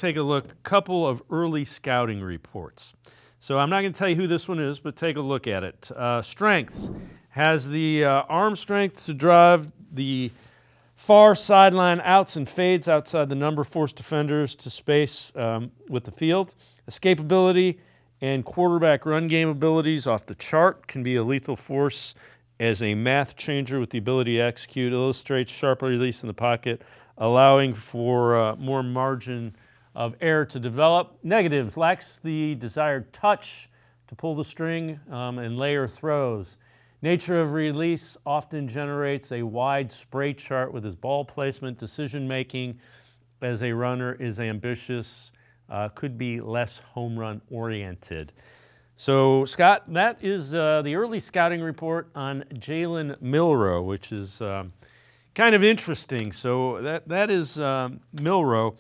take a look, a couple of early scouting reports. So I'm not going to tell you who this one is, but take a look at it. Strengths. Has the arm strength to drive the far sideline outs and fades outside the number, force defenders to space with the field. Escapability and quarterback run game abilities off the chart, can be a lethal force as a math changer with the ability to execute, illustrates sharp release in the pocket, allowing for more margin of error to develop. Negatives, lacks the desired touch to pull the string and layer throws. Nature of release often generates a wide spray chart with his ball placement. Decision making as a runner is ambitious, could be less home run oriented. So, Scott, that is the early scouting report on Jalen Milroe, which is kind of interesting. So that is Milroe.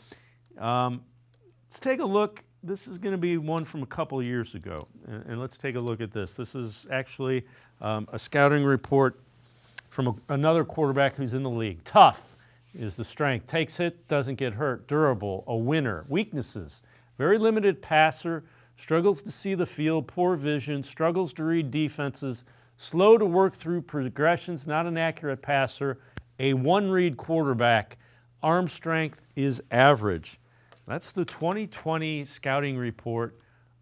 Let's take a look. This is going to be one from a couple years ago, and let's take a look at this. This is actually a scouting report from another quarterback who's in the league. Tough is the strength. Takes hit, doesn't get hurt. Durable, a winner. Weaknesses, very limited passer, struggles to see the field, poor vision, struggles to read defenses, slow to work through progressions, not an accurate passer, a one-read quarterback. Arm strength is average. That's the 2020 scouting report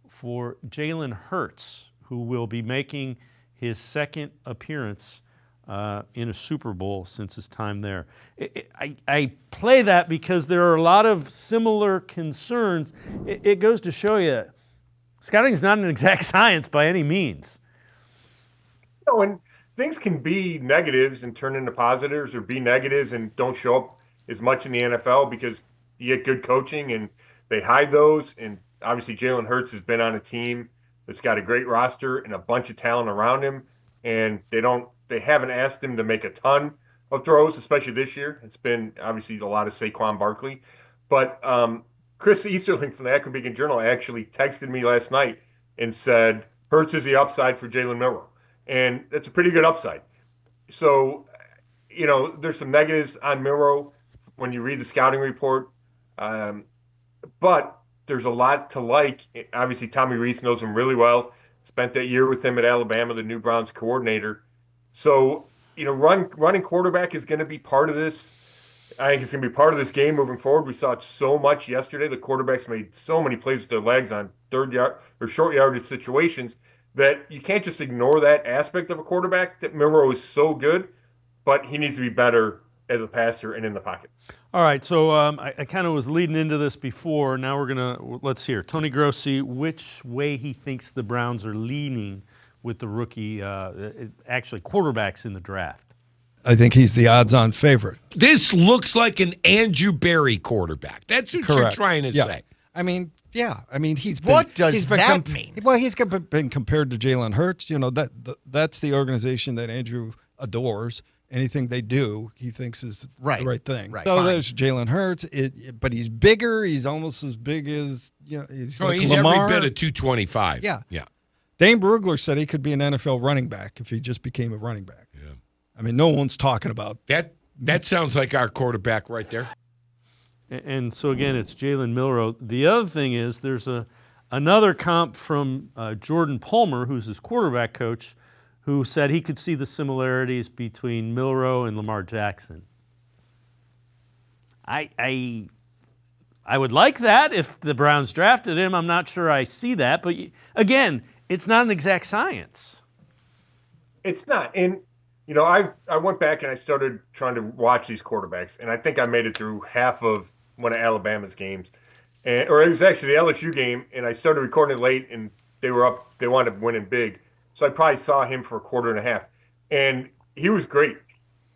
for Jalen Hurts, who will be making his second appearance in a Super Bowl since his time there. I play that because there are a lot of similar concerns. It goes to show you, scouting is not an exact science by any means. No, and things can be negatives and turn into positives, or be negatives and don't show up as much in the NFL because you get good coaching and they hide those. And obviously Jalen Hurts has been on a team that's got a great roster and a bunch of talent around him, and they haven't asked him to make a ton of throws, especially this year. It's been obviously a lot of Saquon Barkley. But Chris Easterling from the Akron Bacon Journal actually texted me last night and said Hurts is the upside for Jalen Milroe. And that's a pretty good upside. So, there's some negatives on Milroe when you read the scouting report. But there's a lot to like. Obviously, Tommy Rees knows him really well. Spent that year with him at Alabama, the new Browns coordinator. So, running quarterback is going to be part of this. I think it's going to be part of this game moving forward. We saw it so much yesterday. The quarterbacks made so many plays with their legs on third yard or short yardage situations that you can't just ignore that aspect of a quarterback. That Milroe is so good, but he needs to be better as a passer and in the pocket. All right, so I kind of was leading into this before. Now let's hear Tony Grossi, which way he thinks the Browns are leaning with the rookie, actually quarterbacks in the draft. I think he's the odds-on favorite. This looks like an Andrew Berry quarterback. That's what Correct. you're trying to say. I mean, he's been, what does that mean? Well, he's been compared to Jalen Hurts. That's the organization that Andrew adores. Anything they do, he thinks is the right thing. Right. So Fine. there's Jalen Hurts, but he's bigger. He's almost as big as he's like he's Lamar. every bit of 225. Yeah. Yeah. Dane Brugler said he could be an NFL running back if he just became a running back. Yeah. I mean, no one's talking about that. That sounds like our quarterback right there. And so again, it's Jalen Milroe. The other thing is there's another comp from Jordan Palmer, who's his quarterback coach, who said he could see the similarities between Milroe and Lamar Jackson. I would like that if the Browns drafted him. I'm not sure I see that, but again, it's not an exact science. It's not. And I went back and I started trying to watch these quarterbacks, and I think I made it through half of one of Alabama's games, or it was actually the LSU game, and I started recording it late, and they were up. They wound up winning big. So I probably saw him for a quarter and a half. And he was great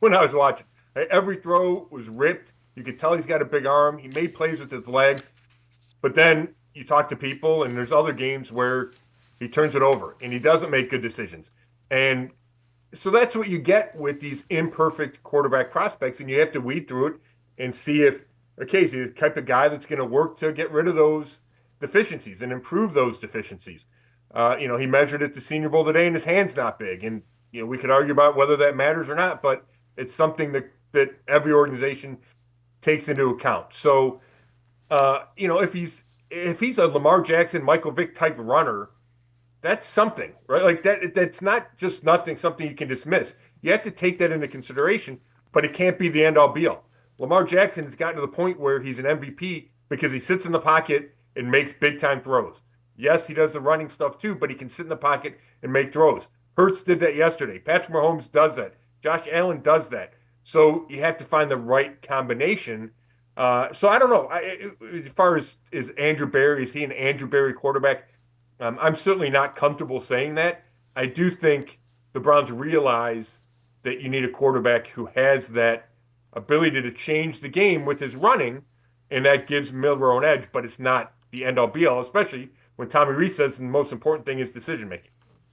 when I was watching. Every throw was ripped. You could tell he's got a big arm. He made plays with his legs. But then you talk to people, and there's other games where he turns it over, and he doesn't make good decisions. And so that's what you get with these imperfect quarterback prospects, and you have to weed through it and see if, okay, is he the type of guy that's going to work to get rid of those deficiencies and improve those deficiencies. He measured at the Senior Bowl today, and his hand's not big. And we could argue about whether that matters or not, but it's something that every organization takes into account. So if he's a Lamar Jackson, Michael Vick type runner, that's something, right? Like that. That's not just something you can dismiss. You have to take that into consideration, but it can't be the end all be all. Lamar Jackson has gotten to the point where he's an MVP because he sits in the pocket and makes big time throws. Yes, he does the running stuff too, but he can sit in the pocket and make throws. Hurts did that yesterday. Patrick Mahomes does that. Josh Allen does that. So you have to find the right combination. So I don't know. As far as is Andrew Berry, is he an Andrew Berry quarterback? I'm certainly not comfortable saying that. I do think the Browns realize that you need a quarterback who has that ability to change the game with his running, and that gives Milroe an edge, but it's not the end all be all, especially when Tommy Rees says the most important thing is decision making.